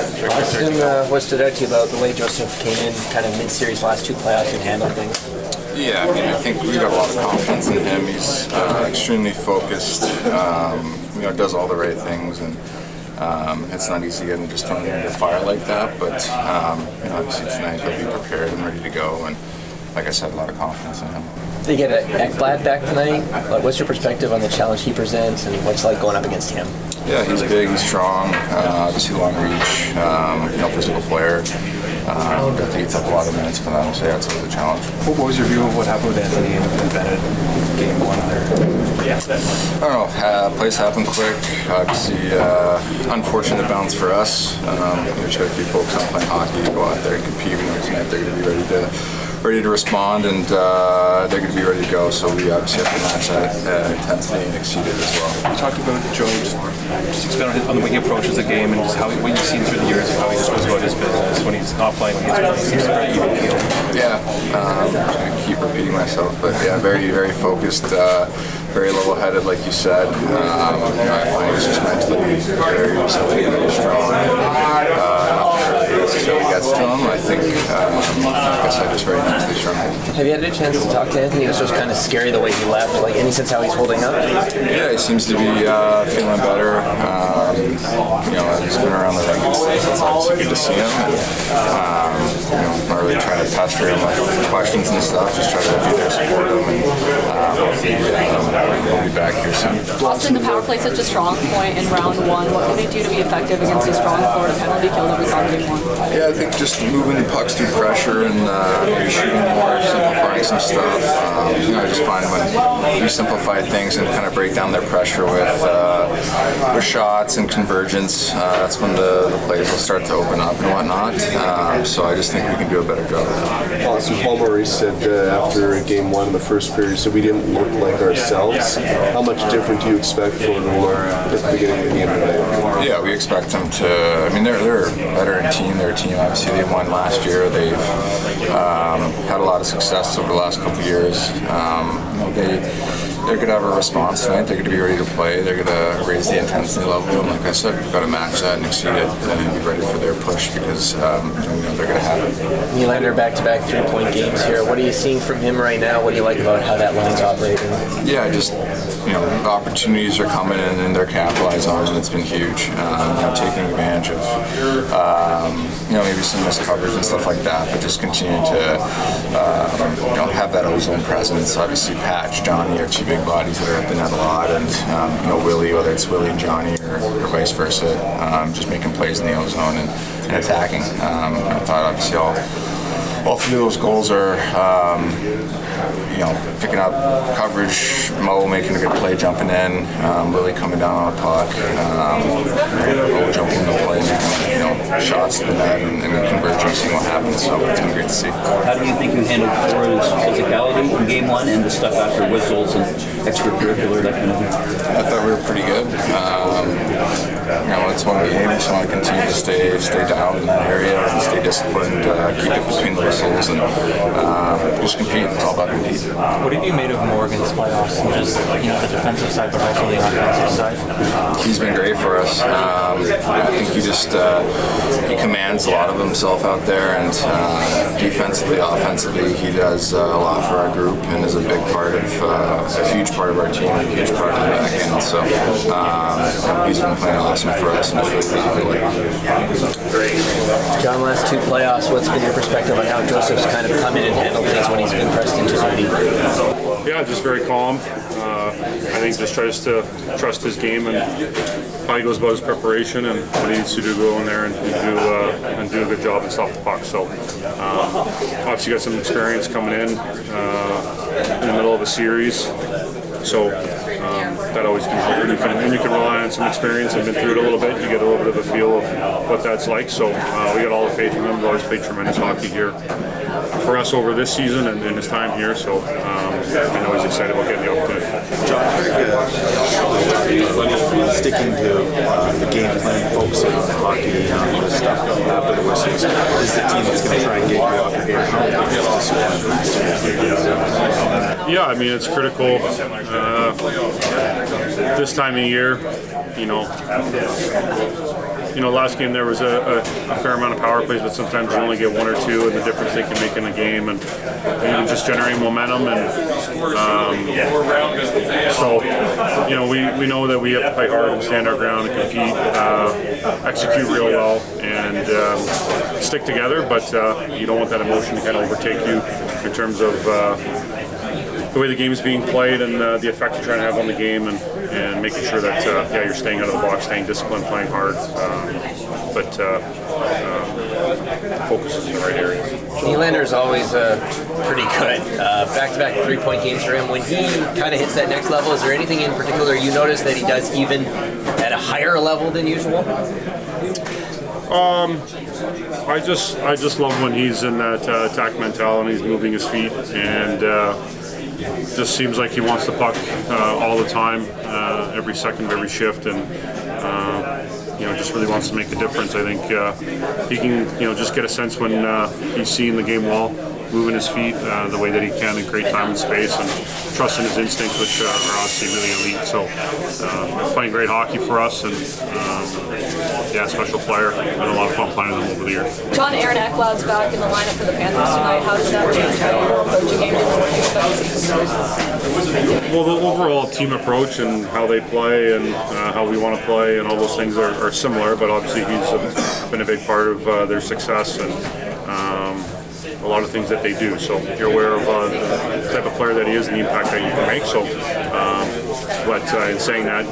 Auston, what stood out to you about the way Joseph came in kind of mid-series last two playoffs and handled things? Yeah, I mean, I think we got a lot of confidence in him. He's extremely focused, does all the right things, and it's not easy getting just thrown into the fire like that, but obviously tonight he'll be prepared and ready to go, and like I said, a lot of confidence in him. They get Ekblad back tonight. What's your perspective on the challenge he presents and what's like going up against him? Yeah, he's big, he's strong, obviously long reach, physical player. I think he took a lot of minutes for them, so yeah, it's a challenge. What was your view of what happened with Anthony and Bennett game one there? I don't know, plays happen quick. Obviously, unfortunate bounce for us. We just got to keep focused on playing hockey, go out there and compete. We know tonight they're going to be ready to respond, and they're going to be ready to go. So we obviously have to match that intensity and exceed it as well. You talked about Joe, just expand on the way he approaches the game and just what you've seen through the years and how he just goes about his business when he's not playing, when he's playing. He seems very even keel. Yeah, I'm going to keep repeating myself, but yeah, very, very focused, very level-headed, like you said. I find he's just mentally very strong. So he gets to him. I think, like I said, just very mentally strong. Have you had a chance to talk to Anthony? It was just kind of scary the way he left. Like, any sense how he's holding up? Yeah, he seems to be feeling better. He's been around the rink, so it's obviously good to see him. And, not really trying to pester him with questions and stuff. Just try to be there, support him, and hopefully he'll be back here soon. Auston, the power play such a strong point in round one. What can they do to be effective against a strong Florida penalty kill that we saw in game one? Yeah, I think just moving the pucks through pressure and maybe shooting more, simplifying some stuff. I just find when you simplify things and kind of break down their pressure with shots and convergence, that's when the plays will start to open up and whatnot. So I just think we can do a better job of that. Austin, Paul Maurice said after game one in the first period, so we didn't look like ourselves. How much different do you expect from them at the beginning of the game tonight? Yeah, we expect them to. I mean, they're a veteran team. They're a team. Obviously, they won last year. They've had a lot of success over the last couple of years. They're going to have a response tonight. They're going to be ready to play. They're going to raise the intensity level. And like I said, we've got to match that and exceed it and be ready for their push because they're going to have it. Nylander back-to-back 3-point games here. What are you seeing from him right now? What do you like about how that line's operating? Yeah, just the opportunities are coming in and they're capitalizing on it, and it's been huge. Taking advantage of maybe some missed coverage and stuff like that, but just continue to have that ozone presence. Obviously, Patch, Johnny are two big bodies that are at the net a lot, and Willie, whether it's Willie and Johnny or vice versa, just making plays in the ozone and attacking. I thought obviously all three of those goals are picking up coverage, Mo making a good play, jumping in, Willie coming down on a puck, Mo jumping in the play, making shots to the net and converging, seeing what happens. So it's been great to see. How do you think you handled Florida's physicality in game one and the stuff after whistles and extracurricular, that kind of thing? I thought we were pretty good. It's one game. We just want to continue to stay down in that area and stay disciplined, keep it between the whistles, and just compete. It's all about compete. What have you made of Morgan's playoffs and just the defensive side, but also the offensive side? He's been great for us. I think he commands a lot of himself out there, and defensively, offensively, he does a lot for our group and is a big part of a huge part of our team, a huge part of the back end. So he's been playing awesome for us, and it's really John, last two playoffs, what's been your perspective on how Joseph's kind of come in and handled things when he's been pressed into duty? Yeah, just very calm. I think just tries to trust his game and how he goes about his preparation and what he needs to do, go in there and do a good job and stop the puck. So obviously got some experience coming in the middle of a series. So that always can help. And you can rely on some experience and been through it a little bit. You get a little bit of a feel of what that's like. So we got all the faith in him. We've always played tremendous hockey here for us over this season and his time here. So I know he's excited about getting the opportunity. John, sticking to the game plan, focusing on hockey and stuff after the whistles, is the team that's going to try and get you off your game? Yeah, I mean, it's critical this time of year, last game there was a fair amount of power plays, but sometimes you only get one or two, and the difference they can make in a game, and just generate momentum. And so, we know that we have to play hard and stand our ground and compete, execute real well, and stick together. But you don't want that emotion to kind of overtake you in terms of the way the game is being played and the effect you're trying to have on the game, and making sure that you're staying out of the box, staying disciplined, playing hard, but focus is in the right areas. Nylander's always pretty good. Back-to-back 3-point games for him. When he kind of hits that next level, is there anything in particular you notice that he does even at a higher level than usual? I just love when he's in that attack mentality. He's moving his feet, and just seems like he wants the puck all the time, every second of every shift, and just really wants to make a difference. I think he can just get a sense when he's seeing the game well, moving his feet the way that he can and create time and space, and trusting his instincts, which are obviously really elite. So playing great hockey for us, and special player. Been a lot of fun playing with him over the years. John Aaron Ekblad's back in the lineup for the Panthers tonight. How does that change how you approach a game different than you expect? Well, the overall team approach and how they play and how we want to play and all those things are similar, but obviously he's been a big part of their success and a lot of things that they do. So you're aware of the type of player that he is and the impact that you can make. So, but in saying that,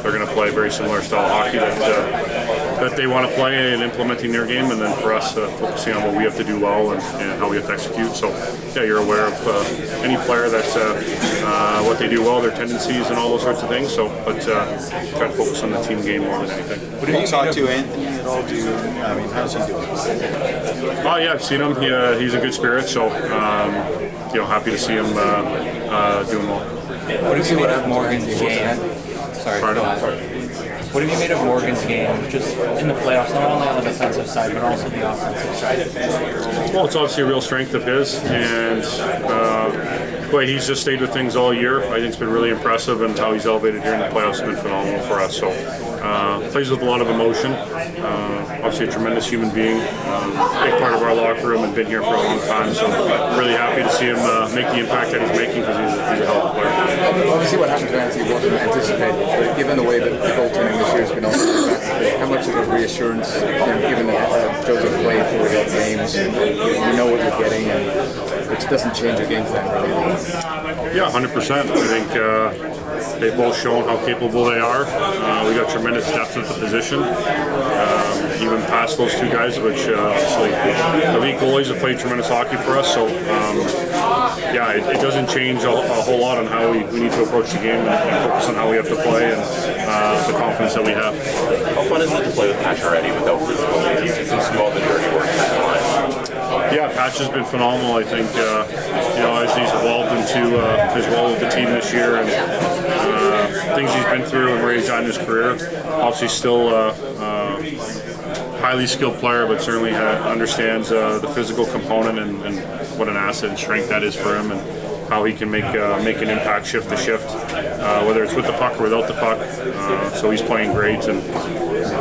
they're going to play a very similar style of hockey that they want to play and implementing their game, and then for us focusing on what we have to do well and how we have to execute. So you're aware of any player that's what they do well, their tendencies and all those sorts of things. So, but try to focus on the team game more than anything. Have you talked to Anthony at all? How's he doing? Oh yeah, I've seen him. He's in good spirits. So happy to see him doing well. What have you made of Morgan's game? What have you made of Morgan's game, just in the playoffs, not only on the defensive side, but also the offensive side? Well, it's obviously a real strength of his, and the way he's just stayed with things all year, I think it's been really impressive, and how he's elevated here in the playoffs has been phenomenal for us. So, plays with a lot of emotion. Obviously a tremendous human being, big part of our locker room, and been here for a long time. So, really happy to see him make the impact that he's making, because he's a hell of a player. Obviously, what happened to Anthony wasn't anticipated, but given the way that the goaltending this year has been on, how much of a reassurance, given that Joseph played 48 games, you know what you're getting, and which doesn't change your game plan really? Yeah, 100%. I think they've both shown how capable they are. We got tremendous depth at the position, even past those two guys, which obviously elite goalies have played tremendous hockey for us. So it doesn't change a whole lot on how we need to approach the game and focus on how we have to play and the confidence that we have. How fun is it to play with Patch already without physical leaders? He seems to do all the dirty work in that line. Yeah, Patch has been phenomenal. I think as he's evolved into his role with the team this year and things he's been through and where he's at in his career. Obviously, still a highly skilled player, but certainly understands the physical component and what an asset and strength that is for him, and how he can make an impact shift to shift, whether it's with the puck or without the puck. So he's playing great and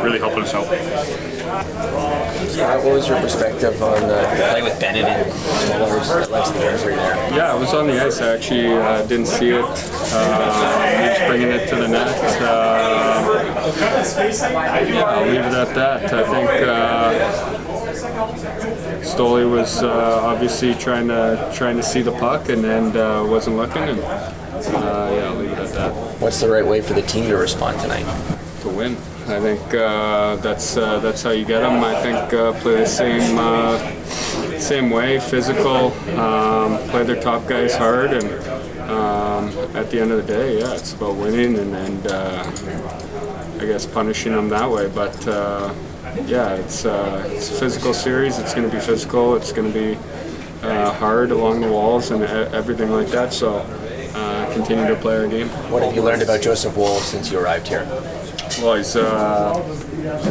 really helping us out. What was your perspective on the play with Bennett and Lars the injury there? Yeah, I was on the ice. I actually didn't see it. He's bringing it to the net. I'll leave it at that. I think Stoli was obviously trying to see the puck and wasn't looking. And I'll leave it at that. What's the right way for the team to respond tonight? To win. I think that's how you get them. I think play the same way, physical, play their top guys hard, and at the end of the day, it's about winning and I guess punishing them that way. But it's a physical series. It's going to be physical. It's going to be hard along the walls and everything like that. So continue to play our game. What have you learned about Joseph Woll since you arrived here? Well, he's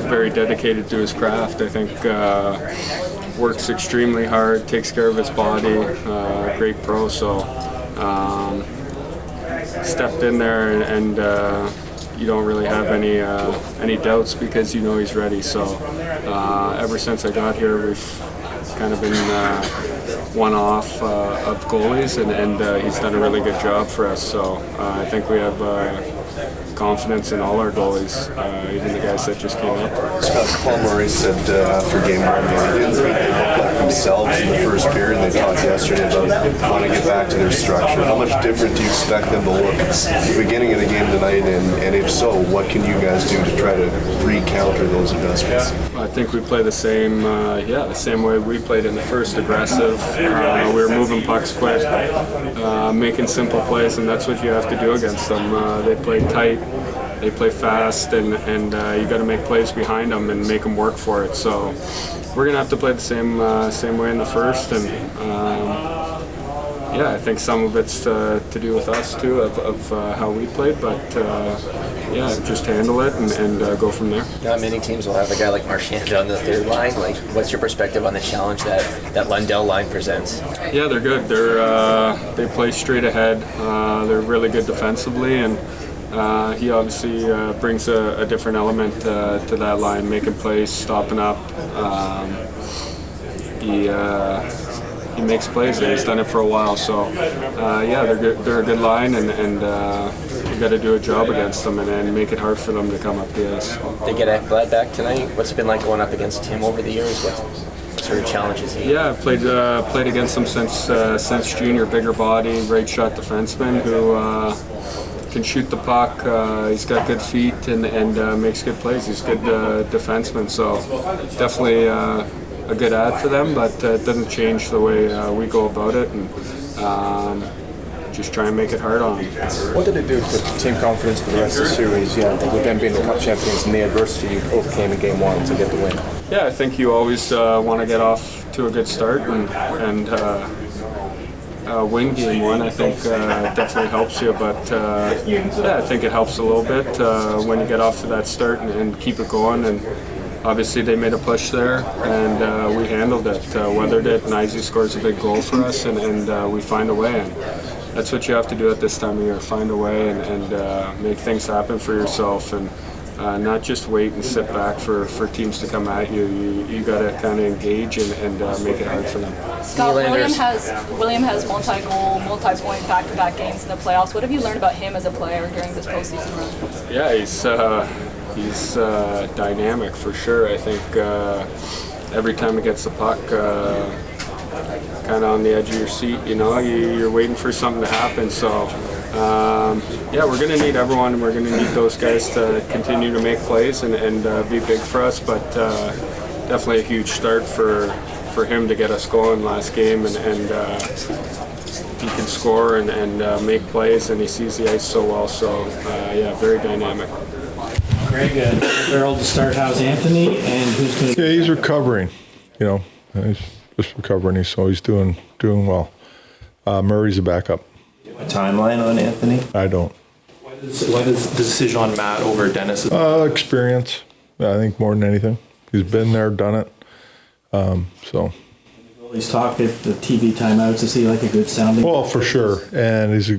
very dedicated to his craft. I think works extremely hard, takes care of his body, great pro. So stepped in there and you don't really have any doubts because you know he's ready. So ever since I got here, we've kind of been one off of goalies, and he's done a really good job for us. So I think we have confidence in all our goalies, even the guys that just came up. Scott Palmore said after game one they didn't really look like themselves in the first period, and they talked yesterday about wanting to get back to their structure. How much different do you expect them to look at the beginning of the game tonight, and if so, what can you guys do to try to re-counter those adjustments? I think we play the same way we played in the first, aggressive. We were moving pucks quick, making simple plays, and that's what you have to do against them. They play tight, they play fast, and you got to make plays behind them and make them work for it. So we're gonna have to play the same way in the first, and I think some of it's to do with us too, of how we played, but just handle it and go from there. Not many teams will have a guy like Marchand on the third line. Like, what's your perspective on the challenge that Lundell line presents? Yeah, they're good. They play straight ahead. They're really good defensively, and he obviously brings a different element to that line, making plays, stopping up. He makes plays, and he's done it for a while. So, they're good. They're a good line, and we got to do a job against them and make it hard for them to come up the ice. They get Ekblad back tonight. What's it been like going up against him over the years? What sort of challenges he? Yeah, I've played against him since junior. Bigger body, right shot defenseman who can shoot the puck. He's got good feet and makes good plays. He's a good defenseman. So definitely a good ad for them, but it doesn't change the way we go about it, and just try and make it hard on them. What did it do for team confidence for the rest of the series? With them being the Cup champions and the adversity you overcame in Game 1 to get the win? Yeah, I think you always want to get off to a good start and win Game 1. I think definitely helps you, but I think it helps a little bit when you get off to that start and keep it going. And obviously they made a push there, and we handled it, weathered it, and Izzy scores a big goal for us, and we find a way. And that's what you have to do at this time of year, find a way and make things happen for yourself, and not just wait and sit back for teams to come at you. You got to kind of engage and make it hard for them. Scott, William has multi-goal, multi-point back-to-back games in the playoffs. What have you learned about him as a player during this postseason run? Yeah, he's dynamic for sure. I think every time he gets the puck, kind of on the edge of your seat, you're waiting for something to happen. So, we're going to need everyone. We're going to need those guys to continue to make plays and be big for us. But definitely a huge start for him to get us going last game, and he can score and make plays, and he sees the ice so well. So, very dynamic. Greg, Farrell to start. How's Anthony, and who's going to? Yeah, he's recovering. He's just recovering. So he's doing well. Murray's a backup. A timeline on Anthony? I don't. Why does the decision on Matt over Dennis? Experience. I think more than anything. He's been there, done it. So. He's talked at the TV timeouts. Is he like a good sounding? Well, for sure. And he's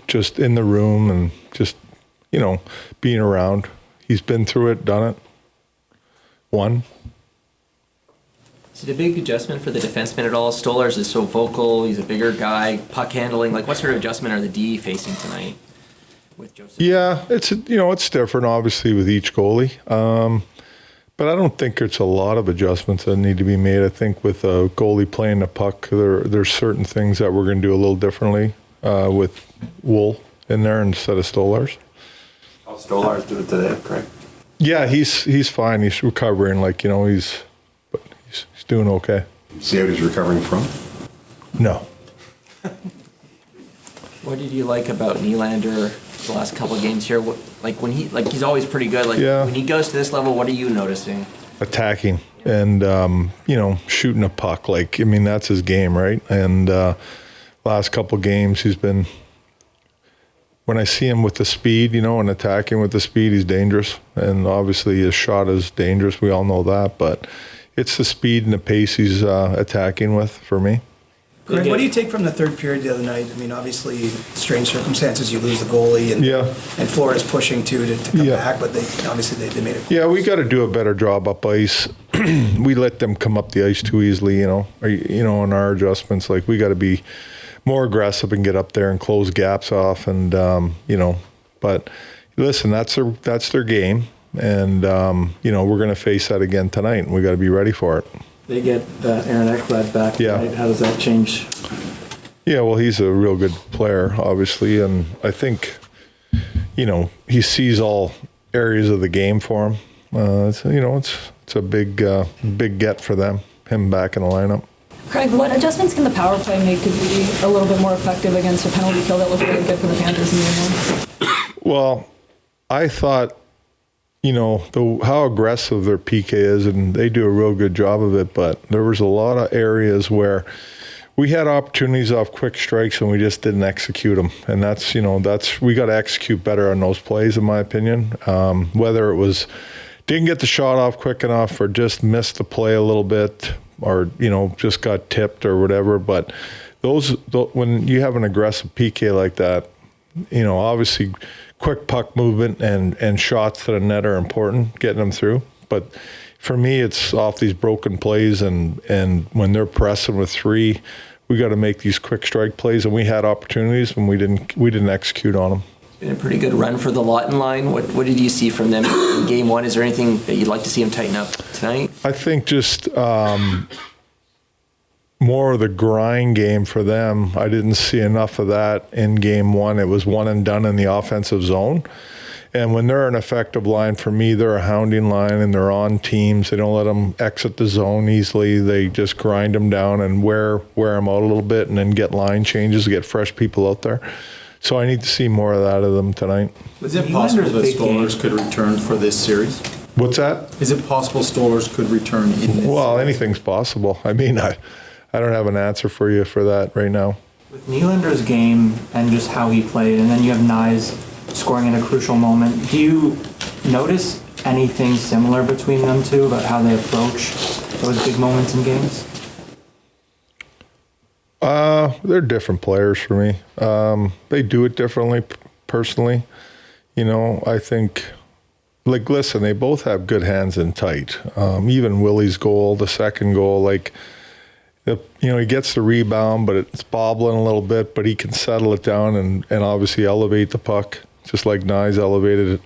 just in the room and just being around. He's been through it, done it. Won. Is it a big adjustment for the defenseman at all? Stolarz is so vocal. He's a bigger guy. Puck handling. Like, what sort of adjustment are the D facing tonight with Joseph? Yeah, it's different, obviously, with each goalie. But I don't think it's a lot of adjustments that need to be made. I think with a goalie playing the puck, there's certain things that we're going to do a little differently with Wool in there instead of Stolarz. How's Stolarz do it today, Craig? Yeah, he's fine. He's recovering. He's doing okay. See what he's recovering from? No. What did you like about Nylander the last couple of games here? He's always pretty good. When he goes to this level, what are you noticing? Attacking and shooting a puck. That's his game, right? And last couple of games, he's been. When I see him with the speed, and attacking with the speed, he's dangerous. And obviously his shot is dangerous. We all know that. But it's the speed and the pace he's attacking with for me. Greg, what do you take from the third period the other night? I mean, obviously, strange circumstances, you lose the goalie, and Florida's pushing too to come back, but they made it. Yeah, we got to do a better job up ice. We let them come up the ice too easily, in our adjustments. Like, we got to be more aggressive and get up there and close gaps off, and but listen, that's their game, and we're going to face that again tonight, and we got to be ready for it. They get Aaron Ekblad back tonight. How does that change? Yeah, well, he's a real good player, obviously, and I think, he sees all areas of the game for him. It's a big get for them, him back in the lineup. Craig, what adjustments can the power play make to be a little bit more effective against a penalty kill that was really good for the Panthers in the game? Well, I thought, how aggressive their PK is, and they do a real good job of it, but there was a lot of areas where we had opportunities off quick strikes and we just didn't execute them. And we got to execute better on those plays, in my opinion. Whether it was didn't get the shot off quick enough or just missed the play a little bit or, just got tipped or whatever. But when you have an aggressive PK like that, obviously quick puck movement and shots to the net are important, getting them through. But for me, it's off these broken plays, and when they're pressing with three, we got to make these quick strike plays, and we had opportunities and we didn't execute on them. It's been a pretty good run for the Laughton line. What did you see from them in game one? Is there anything that you'd like to see them tighten up tonight? I think just more of the grind game for them. I didn't see enough of that in game one. It was one and done in the offensive zone. And when they're an effective line, for me, they're a hounding line and they're on teams. They don't let them exit the zone easily. They just grind them down and wear them out a little bit and then get line changes, get fresh people out there. So I need to see more of that of them tonight. Is it possible that Stolarz could return for this series? What's that? Is it possible Stolarz could return in this Well, anything's possible. I mean, I don't have an answer for you for that right now. With Nylander's game and just how he played, and then you have Nyes scoring in a crucial moment, do you notice anything similar between them two about how they approach those big moments in games? They're different players for me. They do it differently, personally. I think, listen, they both have good hands in tight. Even Willie's goal, the second goal, he gets the rebound, but it's bobbling a little bit, but he can settle it down and obviously elevate the puck, just like Nyes elevated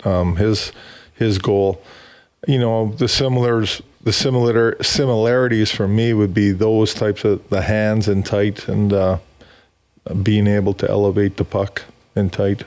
his goal. The similarities for me would be those types of the hands in tight and being able to elevate the puck in tight.